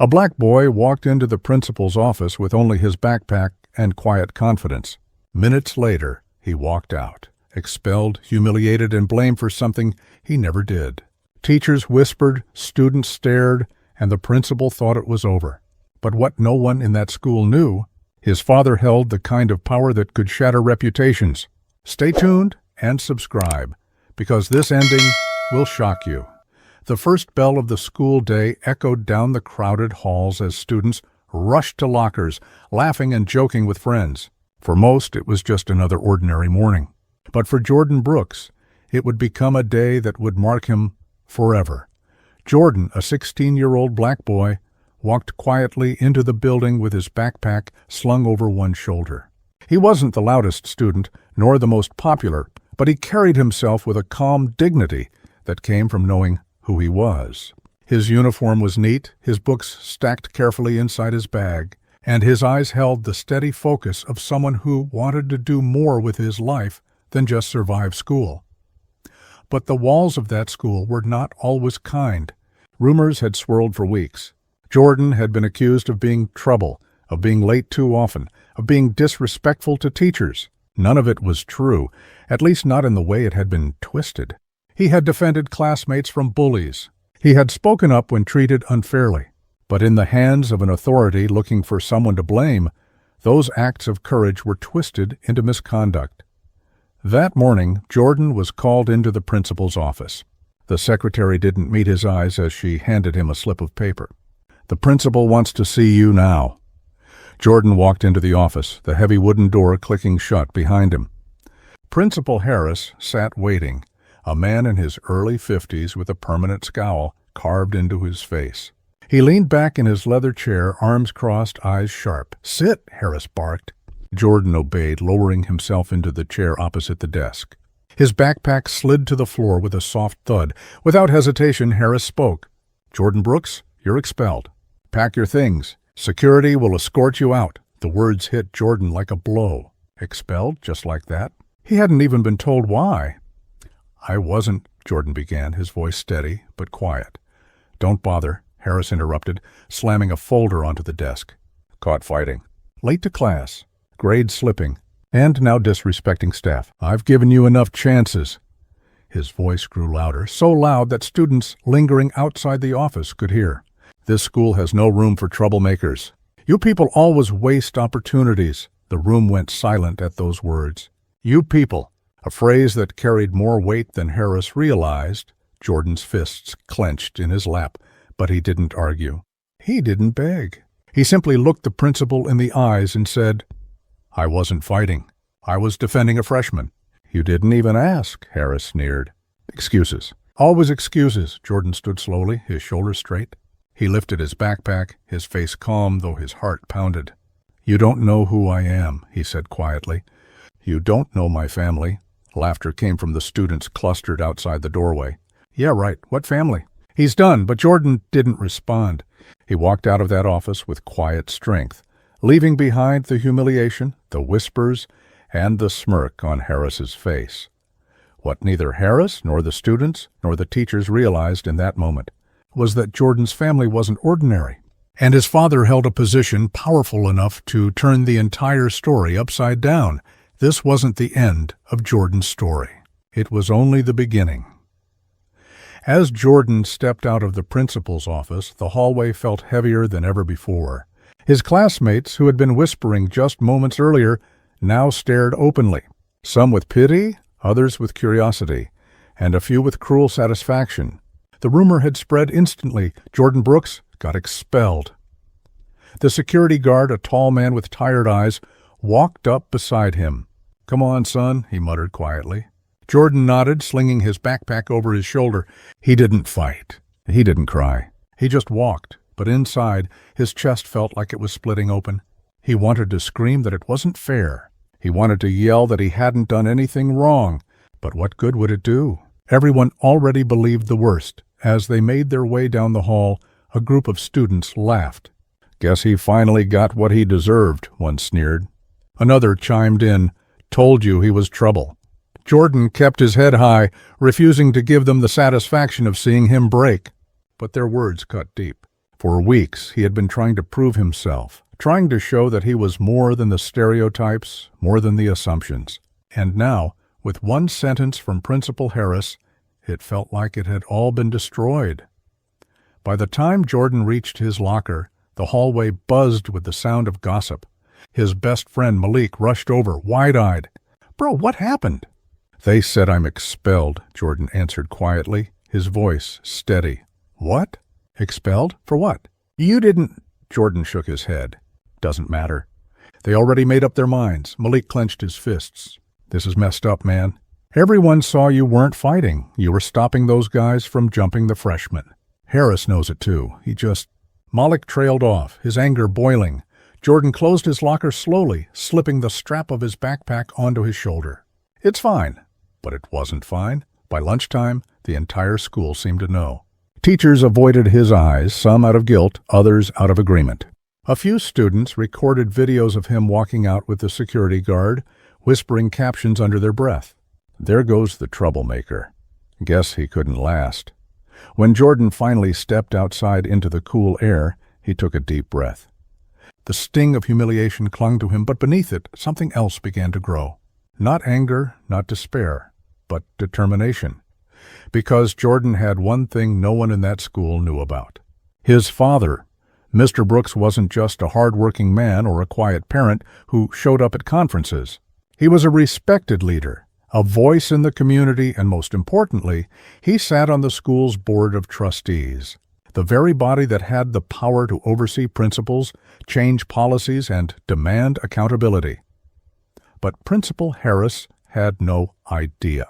A black boy walked into the principal's office with only his backpack and quiet confidence. Minutes later, he walked out, expelled, humiliated, and blamed for something he never did. Teachers whispered, students stared, and the principal thought it was over. But what no one in that school knew, his father held the kind of power that could shatter reputations. Stay tuned and subscribe, because this ending will shock you. The first bell of the school day echoed down the crowded halls as students rushed to lockers, laughing and joking with friends. For most, it was just another ordinary morning. But for Jordan Brooks, it would become a day that would mark him forever. Jordan, a 16-year-old black boy, walked quietly into the building with his backpack slung over one shoulder. He wasn't the loudest student, nor the most popular, but he carried himself with a calm dignity that came from knowing who he was. His uniform was neat, his books stacked carefully inside his bag, and his eyes held the steady focus of someone who wanted to do more with his life than just survive school. But the walls of that school were not always kind. Rumors had swirled for weeks. Jordan had been accused of being trouble, of being late too often, of being disrespectful to teachers. None of it was true, at least not in the way it had been twisted. He had defended classmates from bullies. He had spoken up when treated unfairly. But in the hands of an authority looking for someone to blame, those acts of courage were twisted into misconduct. That morning, Jordan was called into the principal's office. The secretary didn't meet his eyes as she handed him a slip of paper. "The principal wants to see you now." Jordan walked into the office, the heavy wooden door clicking shut behind him. Principal Harris sat waiting, a man in his early 50s with a permanent scowl carved into his face. He leaned back in his leather chair, arms crossed, eyes sharp. "Sit," Harris barked. Jordan obeyed, lowering himself into the chair opposite the desk. His backpack slid to the floor with a soft thud. Without hesitation, Harris spoke. "Jordan Brooks, you're expelled. Pack your things. Security will escort you out." The words hit Jordan like a blow. Expelled, just like that? He hadn't even been told why. "I wasn't," Jordan began, his voice steady but quiet. "Don't bother," Harris interrupted, slamming a folder onto the desk. "Caught fighting. Late to class. Grades slipping. And now disrespecting staff. I've given you enough chances." His voice grew louder, so loud that students lingering outside the office could hear. "This school has no room for troublemakers. You people always waste opportunities." The room went silent at those words. "You people," a phrase that carried more weight than Harris realized. Jordan's fists clenched in his lap, but he didn't argue. He didn't beg. He simply looked the principal in the eyes and said, "I wasn't fighting. I was defending a freshman." "You didn't even ask," Harris sneered. "Excuses. Always excuses." Jordan stood slowly, his shoulders straight. He lifted his backpack, his face calm though his heart pounded. "You don't know who I am," he said quietly. "You don't know my family." Laughter came from the students clustered outside the doorway. "Yeah, right. What family?" "He's done," but Jordan didn't respond. He walked out of that office with quiet strength, leaving behind the humiliation, the whispers, and the smirk on Harris's face. What neither Harris nor the students nor the teachers realized in that moment was that Jordan's family wasn't ordinary, and his father held a position powerful enough to turn the entire story upside down. This wasn't the end of Jordan's story. It was only the beginning. As Jordan stepped out of the principal's office, the hallway felt heavier than ever before. His classmates, who had been whispering just moments earlier, now stared openly, some with pity, others with curiosity, and a few with cruel satisfaction. The rumor had spread instantly. Jordan Brooks got expelled. The security guard, a tall man with tired eyes, walked up beside him. "Come on, son," he muttered quietly. Jordan nodded, slinging his backpack over his shoulder. He didn't fight. He didn't cry. He just walked, but inside, his chest felt like it was splitting open. He wanted to scream that it wasn't fair. He wanted to yell that he hadn't done anything wrong. But what good would it do? Everyone already believed the worst. As they made their way down the hall, a group of students laughed. "Guess he finally got what he deserved," one sneered. Another chimed in, "Told you he was trouble." Jordan kept his head high, refusing to give them the satisfaction of seeing him break. But their words cut deep. For weeks, he had been trying to prove himself, trying to show that he was more than the stereotypes, more than the assumptions. And now, with one sentence from Principal Harris, it felt like it had all been destroyed. By the time Jordan reached his locker, the hallway buzzed with the sound of gossip. His best friend Malik rushed over, wide-eyed. "Bro, what happened?" "They said I'm expelled," Jordan answered quietly, his voice steady. "What? Expelled? For what?" "You didn't—" Jordan shook his head. "Doesn't matter. They already made up their minds." Malik clenched his fists. "This is messed up, man. Everyone saw you weren't fighting. You were stopping those guys from jumping the freshmen. Harris knows it too. He just—" Malik trailed off, his anger boiling. Jordan closed his locker slowly, slipping the strap of his backpack onto his shoulder. "It's fine." But it wasn't fine. By lunchtime, the entire school seemed to know. Teachers avoided his eyes, some out of guilt, others out of agreement. A few students recorded videos of him walking out with the security guard, whispering captions under their breath. "There goes the troublemaker. Guess he couldn't last." When Jordan finally stepped outside into the cool air, he took a deep breath. The sting of humiliation clung to him, but beneath it, something else began to grow. Not anger, not despair, but determination. Because Jordan had one thing no one in that school knew about. His father. Mr. Brooks wasn't just a hard-working man or a quiet parent who showed up at conferences. He was a respected leader, a voice in the community, and most importantly, he sat on the school's board of trustees, the very body that had the power to oversee principals, change policies, and demand accountability. But Principal Harris had no idea.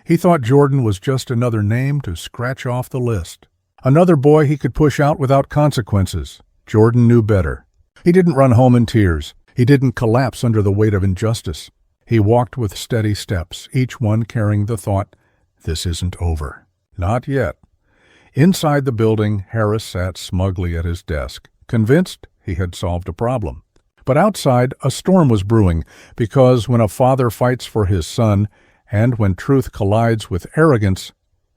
He thought Jordan was just another name to scratch off the list. Another boy he could push out without consequences. Jordan knew better. He didn't run home in tears. He didn't collapse under the weight of injustice. He walked with steady steps, each one carrying the thought, "This isn't over." Not yet. Inside the building, Harris sat smugly at his desk, convinced he had solved a problem. But outside, a storm was brewing, because when a father fights for his son, and when truth collides with arrogance,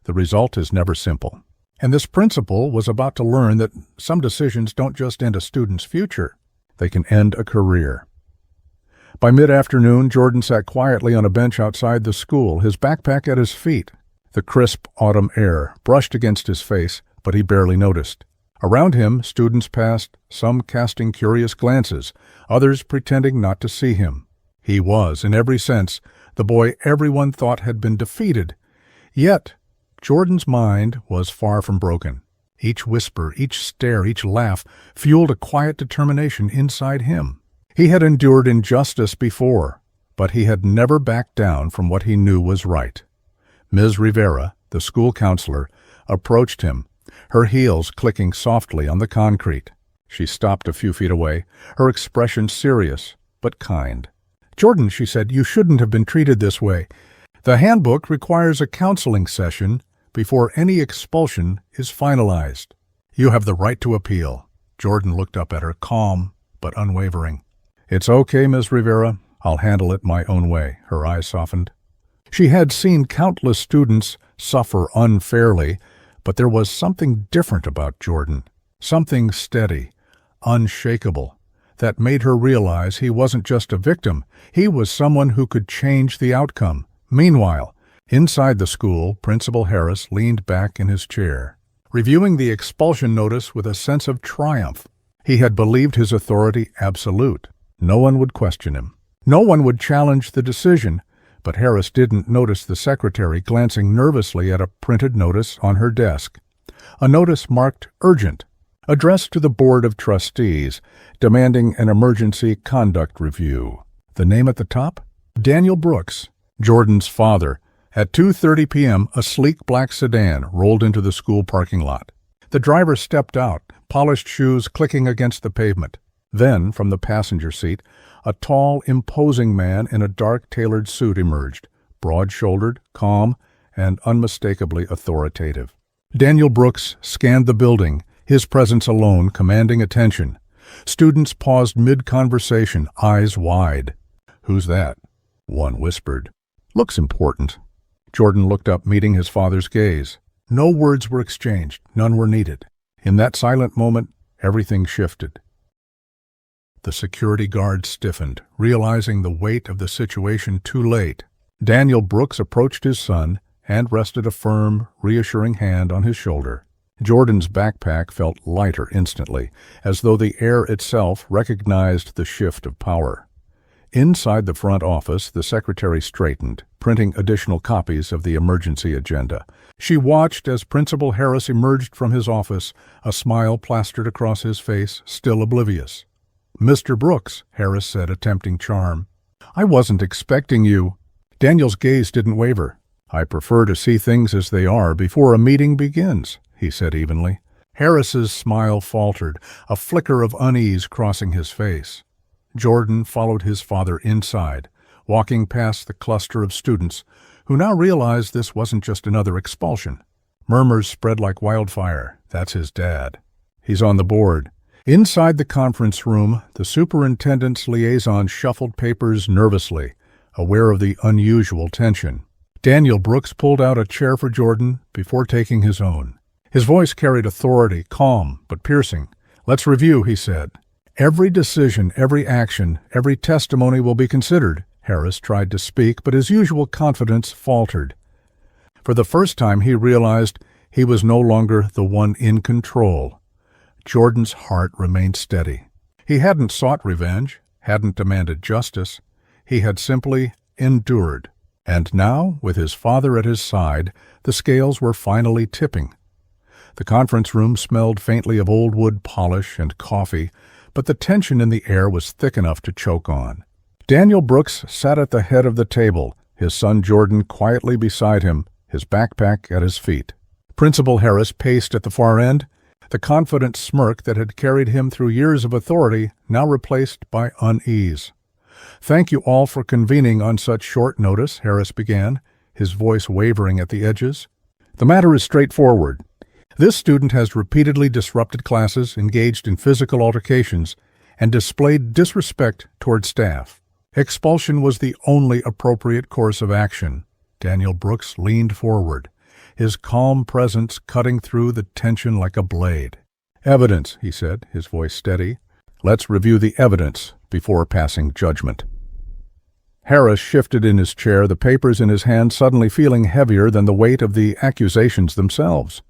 the result is never simple. And this principal was about to learn that some decisions don't just end a student's future, they can end a career. By mid-afternoon, Jordan sat quietly on a bench outside the school, his backpack at his feet. The crisp autumn air brushed against his face, but he barely noticed. Around him, students passed, some casting curious glances, others pretending not to see him. He was, in every sense, the boy everyone thought had been defeated. Yet, Jordan's mind was far from broken. Each whisper, each stare, each laugh fueled a quiet determination inside him. He had endured injustice before, but he had never backed down from what he knew was right. Ms. Rivera, the school counselor, approached him, her heels clicking softly on the concrete. She stopped a few feet away, her expression serious but kind. "Jordan," she said, "you shouldn't have been treated this way. The handbook requires a counseling session before any expulsion is finalized. You have the right to appeal." Jordan looked up at her, calm but unwavering. "It's okay, Ms. Rivera. I'll handle it my own way." Her eyes softened. She had seen countless students suffer unfairly, but there was something different about Jordan, something steady, unshakable, that made her realize he wasn't just a victim, he was someone who could change the outcome. Meanwhile, inside the school, Principal Harris leaned back in his chair, reviewing the expulsion notice with a sense of triumph. He had believed his authority absolute. No one would question him. No one would challenge the decision, but Harris didn't notice the secretary glancing nervously at a printed notice on her desk. A notice marked urgent, addressed to the Board of Trustees, demanding an emergency conduct review. The name at the top? Daniel Brooks, Jordan's father. At 2:30 p.m., a sleek black sedan rolled into the school parking lot. The driver stepped out, polished shoes clicking against the pavement. Then, from the passenger seat, a tall, imposing man in a dark tailored suit emerged, broad-shouldered, calm, and unmistakably authoritative. Daniel Brooks scanned the building, his presence alone commanding attention. Students paused mid-conversation, eyes wide. "Who's that?" One whispered. "Looks important." Jordan looked up, meeting his father's gaze. No words were exchanged, none were needed. In that silent moment, Everything shifted. The security guard stiffened, realizing the weight of the situation too late. Daniel Brooks approached his son and rested a firm, reassuring hand on his shoulder. Jordan's backpack felt lighter instantly, as though the air itself recognized the shift of power. Inside the front office, the secretary straightened, printing additional copies of the emergency agenda. She watched as Principal Harris emerged from his office, a smile plastered across his face, still oblivious. "Mr. Brooks," Harris said, attempting charm. "I wasn't expecting you." Daniel's gaze didn't waver. "I prefer to see things as they are before a meeting begins," he said evenly. Harris's smile faltered, a flicker of unease crossing his face. Jordan followed his father inside, walking past the cluster of students, who now realized this wasn't just another expulsion. Murmurs spread like wildfire. "That's his dad. He's on the board." Inside the conference room, the superintendent's liaison shuffled papers nervously, aware of the unusual tension. Daniel Brooks pulled out a chair for Jordan before taking his own. His voice carried authority, calm but piercing. "Let's review," he said. "Every decision, every action, every testimony will be considered." Harris tried to speak, but his usual confidence faltered. For the first time, he realized he was no longer the one in control. Jordan's heart remained steady. He hadn't sought revenge, hadn't demanded justice. He had simply endured. And now, with his father at his side, the scales were finally tipping. The conference room smelled faintly of old wood polish and coffee, but the tension in the air was thick enough to choke on. Daniel Brooks sat at the head of the table, his son Jordan quietly beside him, his backpack at his feet. Principal Harris paced at the far end, the confident smirk that had carried him through years of authority now replaced by unease. "Thank you all for convening on such short notice," Harris began, his voice wavering at the edges. "The matter is straightforward. This student has repeatedly disrupted classes, engaged in physical altercations, and displayed disrespect toward staff. Expulsion was the only appropriate course of action." Daniel Brooks leaned forward, his calm presence cutting through the tension like a blade. "Evidence," he said, his voice steady. "Let's review the evidence before passing judgment." Harris shifted in his chair, the papers in his hand suddenly feeling heavier than the weight of the accusations themselves.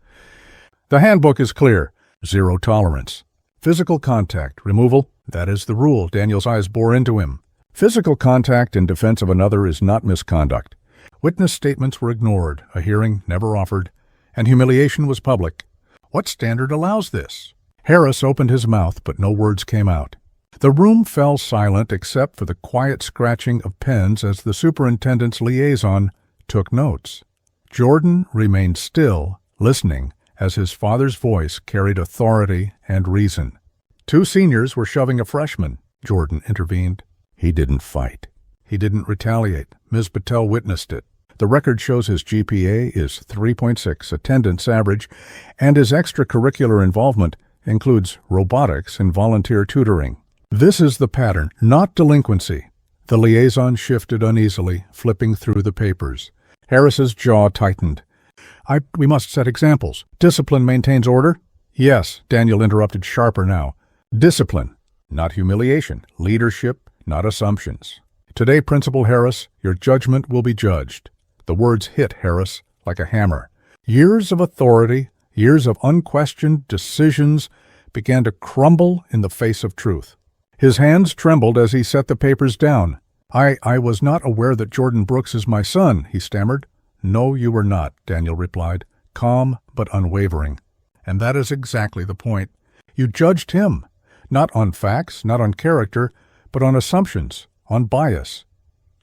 "The handbook is clear. 0 tolerance. Physical contact, removal, that is the rule." Daniel's eyes bore into him. "Physical contact in defense of another is not misconduct. Witness statements were ignored, a hearing never offered, and humiliation was public. What standard allows this?" Harris opened his mouth, but no words came out. The room fell silent except for the quiet scratching of pens as the superintendent's liaison took notes. Jordan remained still, listening, as his father's voice carried authority and reason. "Two seniors were shoving a freshman," Jordan intervened. "He didn't fight. He didn't retaliate. Ms. Patel witnessed it. The record shows his GPA is 3.6, attendance average, and his extracurricular involvement includes robotics and volunteer tutoring. This is the pattern, not delinquency." The liaison shifted uneasily, flipping through the papers. Harris's jaw tightened. We must set examples. Discipline maintains order?" "Yes," Daniel interrupted sharper now. "Discipline, not humiliation. Leadership, not assumptions. Today, Principal Harris, your judgment will be judged." The words hit Harris like a hammer. Years of authority, years of unquestioned decisions began to crumble in the face of truth. His hands trembled as he set the papers down. I was not aware that Jordan Brooks is my son," he stammered. "No, you were not," Daniel replied, calm but unwavering. "And that is exactly the point. You judged him, not on facts, not on character, but on assumptions, on bias."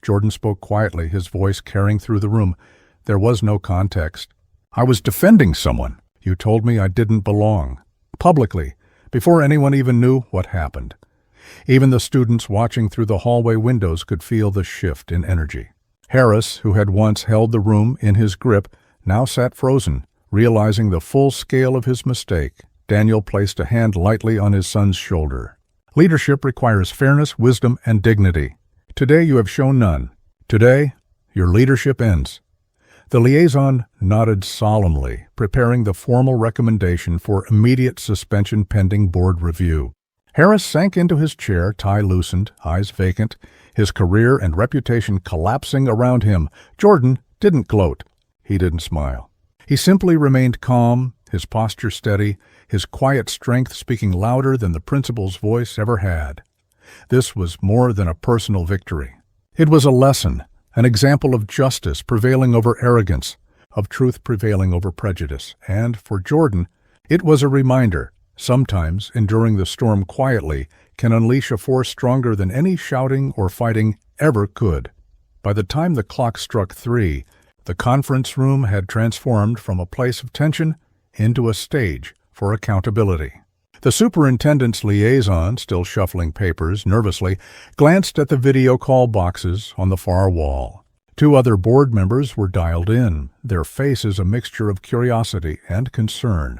Jordan spoke quietly, his voice carrying through the room. There was no context. "I was defending someone. You told me I didn't belong. Publicly, before anyone even knew what happened." Even the students watching through the hallway windows could feel the shift in energy. Harris, who had once held the room in his grip, now sat frozen, realizing the full scale of his mistake. Daniel placed a hand lightly on his son's shoulder. "Leadership requires fairness, wisdom, and dignity. Today you have shown none. Today, your leadership ends." The liaison nodded solemnly, preparing the formal recommendation for immediate suspension pending board review. Harris sank into his chair, tie loosened, eyes vacant, his career and reputation collapsing around him. Jordan didn't gloat. He didn't smile. He simply remained calm, his posture steady, his quiet strength speaking louder than the principal's voice ever had. This was more than a personal victory. It was a lesson, an example of justice prevailing over arrogance, of truth prevailing over prejudice, and, for Jordan, it was a reminder, sometimes enduring the storm quietly can unleash a force stronger than any shouting or fighting ever could. By the time the clock struck 3, the conference room had transformed from a place of tension into a stage for accountability. The superintendent's liaison, still shuffling papers nervously, glanced at the video call boxes on the far wall. 2 other board members were dialed in, their faces a mixture of curiosity and concern.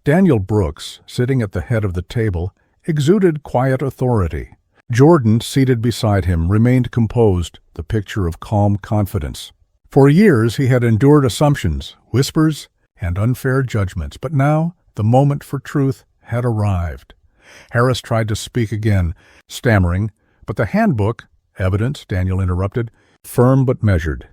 Daniel Brooks, sitting at the head of the table, exuded quiet authority. Jordan, seated beside him, remained composed, the picture of calm confidence. For years he had endured assumptions, whispers, and unfair judgments, but now the moment for truth had arrived. Harris tried to speak again, stammering, but the handbook, evidence, Daniel interrupted, firm but measured.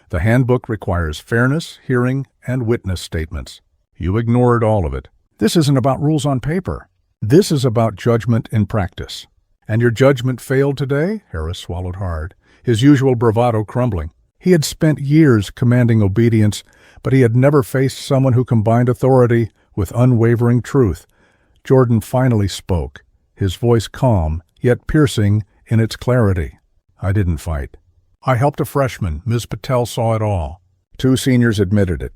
The handbook requires fairness, hearing, and witness statements. You ignored all of it. This isn't about rules on paper. This is about judgment in practice. And your judgment failed today? Harris swallowed hard, his usual bravado crumbling. He had spent years commanding obedience, but he had never faced someone who combined authority with unwavering truth. Jordan finally spoke, his voice calm, yet piercing in its clarity. I didn't fight. I helped a freshman. Ms. Patel saw it all. 2 seniors admitted it.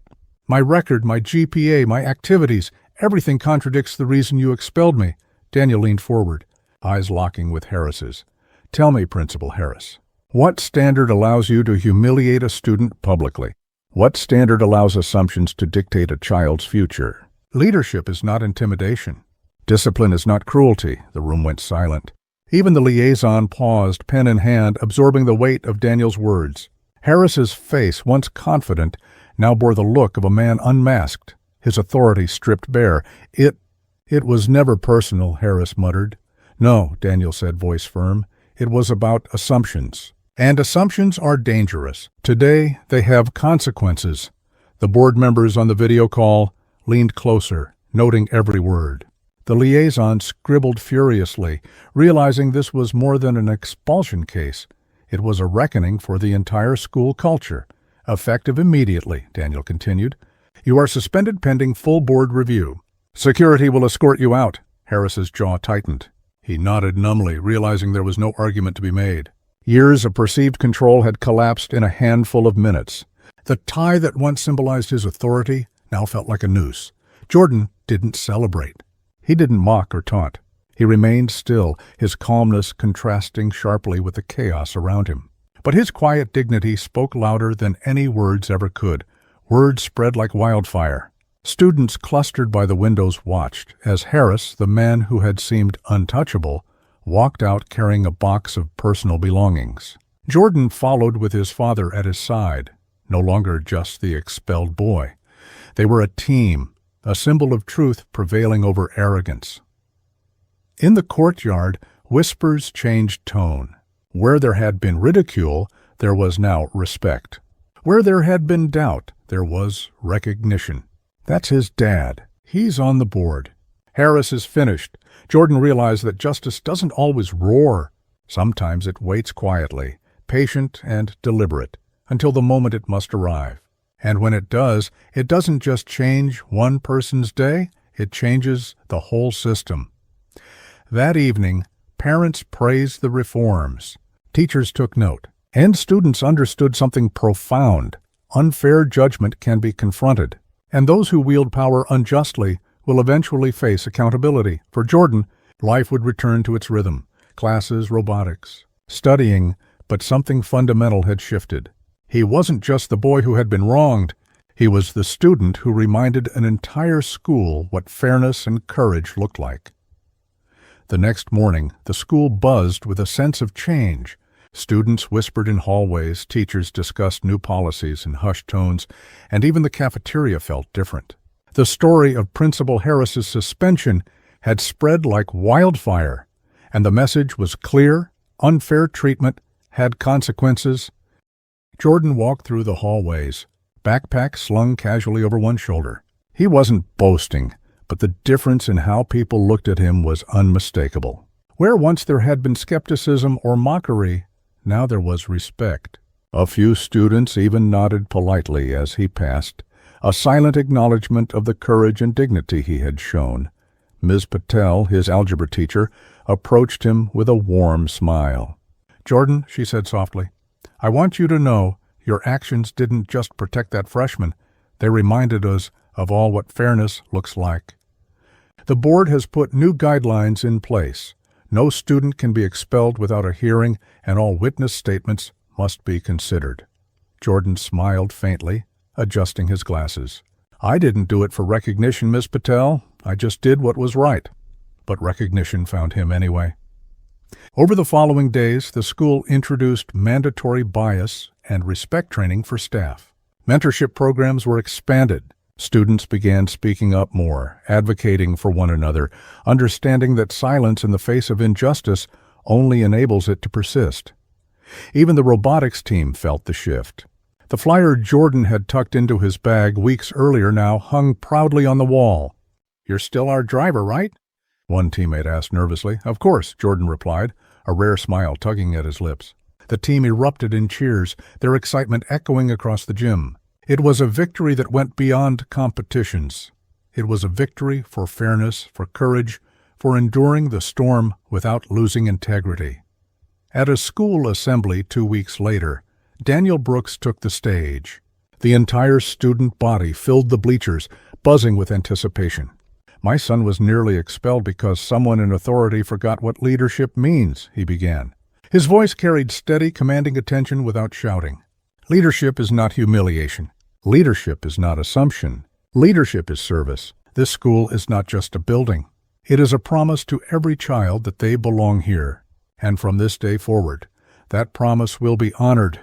My record, my GPA, my activities, everything contradicts the reason you expelled me. Daniel leaned forward, eyes locking with Harris's. Tell me, Principal Harris, what standard allows you to humiliate a student publicly? What standard allows assumptions to dictate a child's future? Leadership is not intimidation. Discipline is not cruelty. The room went silent. Even the liaison paused, pen in hand, absorbing the weight of Daniel's words. Harris's face, once confident, now bore the look of a man unmasked, his authority stripped bare. It was never personal, Harris muttered. No, Daniel said, voice firm. It was about assumptions. And assumptions are dangerous. Today, they have consequences. The board members on the video call leaned closer, noting every word. The liaison scribbled furiously, realizing this was more than an expulsion case. It was a reckoning for the entire school culture. Effective immediately, Daniel continued. You are suspended pending full board review. Security will escort you out. Harris's jaw tightened. He nodded numbly, realizing there was no argument to be made. Years of perceived control had collapsed in a handful of minutes. The tie that once symbolized his authority now felt like a noose. Jordan didn't celebrate. He didn't mock or taunt. He remained still, his calmness contrasting sharply with the chaos around him. But his quiet dignity spoke louder than any words ever could. Words spread like wildfire. Students clustered by the windows watched as Harris, the man who had seemed untouchable, walked out carrying a box of personal belongings. Jordan followed with his father at his side, no longer just the expelled boy. They were a team, a symbol of truth prevailing over arrogance. In the courtyard, whispers changed tone. Where there had been ridicule, there was now respect. Where there had been doubt, there was recognition. That's his dad. He's on the board. Harris is finished. Jordan realized that justice doesn't always roar. Sometimes it waits quietly, patient and deliberate, until the moment it must arrive. And when it does, it doesn't just change one person's day, it changes the whole system. That evening, parents praised the reforms. Teachers took note, and students understood something profound. Unfair judgment can be confronted, and those who wield power unjustly will eventually face accountability. For Jordan, life would return to its rhythm. Classes, robotics, studying, but something fundamental had shifted. He wasn't just the boy who had been wronged. He was the student who reminded an entire school what fairness and courage looked like. The next morning, the school buzzed with a sense of change. Students whispered in hallways, teachers discussed new policies in hushed tones, and even the cafeteria felt different. The story of Principal Harris's suspension had spread like wildfire, and the message was clear: unfair treatment had consequences. Jordan walked through the hallways, backpack slung casually over one shoulder. He wasn't boasting, but the difference in how people looked at him was unmistakable. Where once there had been skepticism or mockery, now there was respect. A few students even nodded politely as he passed, a silent acknowledgement of the courage and dignity he had shown. Ms. Patel, his algebra teacher, approached him with a warm smile. "Jordan," she said softly, "I want you to know your actions didn't just protect that freshman. They reminded us of all what fairness looks like. The board has put new guidelines in place. No student can be expelled without a hearing, and all witness statements must be considered." Jordan smiled faintly, adjusting his glasses. "I didn't do it for recognition, Miss Patel. I just did what was right." But recognition found him anyway. Over the following days, the school introduced mandatory bias and respect training for staff. Mentorship programs were expanded. Students began speaking up more, advocating for one another, understanding that silence in the face of injustice only enables it to persist. Even the robotics team felt the shift. The flyer Jordan had tucked into his bag weeks earlier now hung proudly on the wall. "You're still our driver, right?" one teammate asked nervously. "Of course," Jordan replied, a rare smile tugging at his lips. The team erupted in cheers, their excitement echoing across the gym. It was a victory that went beyond competitions. It was a victory for fairness, for courage, for enduring the storm without losing integrity. At a school assembly 2 weeks later, Daniel Brooks took the stage. The entire student body filled the bleachers, buzzing with anticipation. "My son was nearly expelled because someone in authority forgot what leadership means," he began. His voice carried steady, commanding attention without shouting. "Leadership is not humiliation. Leadership is not assumption. Leadership is service. This school is not just a building. It is a promise to every child that they belong here. And from this day forward, that promise will be honored."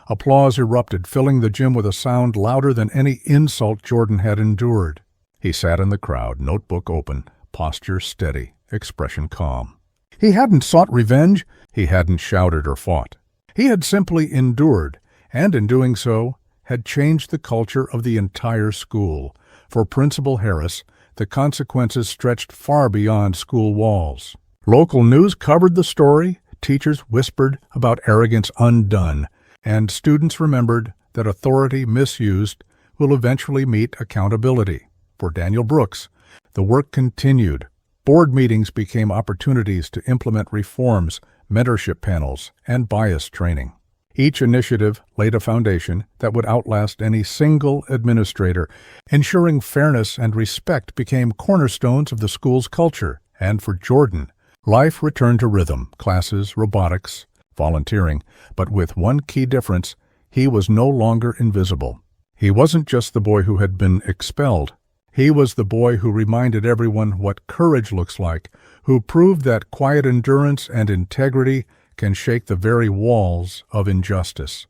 Applause erupted, filling the gym with a sound louder than any insult Jordan had endured. He sat in the crowd, notebook open, posture steady, expression calm. He hadn't sought revenge. He hadn't shouted or fought. He had simply endured, and in doing so, had changed the culture of the entire school. For Principal Harris, the consequences stretched far beyond school walls. Local news covered the story, teachers whispered about arrogance undone, and students remembered that authority misused will eventually meet accountability. For Daniel Brooks, the work continued. Board meetings became opportunities to implement reforms, mentorship panels, and bias training. Each initiative laid a foundation that would outlast any single administrator, ensuring fairness and respect became cornerstones of the school's culture. And for Jordan, life returned to rhythm, classes, robotics, volunteering, but with one key difference: he was no longer invisible. He wasn't just the boy who had been expelled. He was the boy who reminded everyone what courage looks like, who proved that quiet endurance and integrity can shake the very walls of injustice.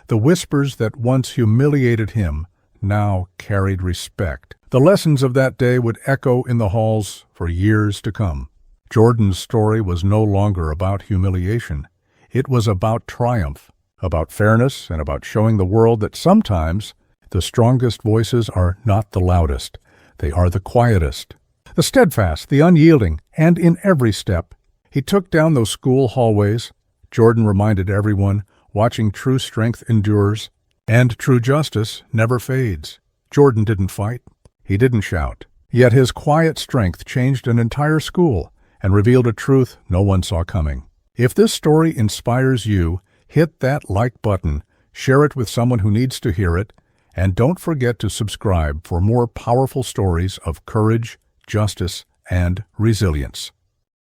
The whispers that once humiliated him now carried respect. The lessons of that day would echo in the halls for years to come. Jordan's story was no longer about humiliation. It was about triumph, about fairness, and about showing the world that sometimes the strongest voices are not the loudest. They are the quietest, the steadfast, the unyielding, and in every step he took down those school hallways, Jordan reminded everyone, watching true strength endures, and true justice never fades. Jordan didn't fight. He didn't shout. Yet his quiet strength changed an entire school and revealed a truth no one saw coming. If this story inspires you, hit that like button, share it with someone who needs to hear it, and don't forget to subscribe for more powerful stories of courage, justice, and resilience.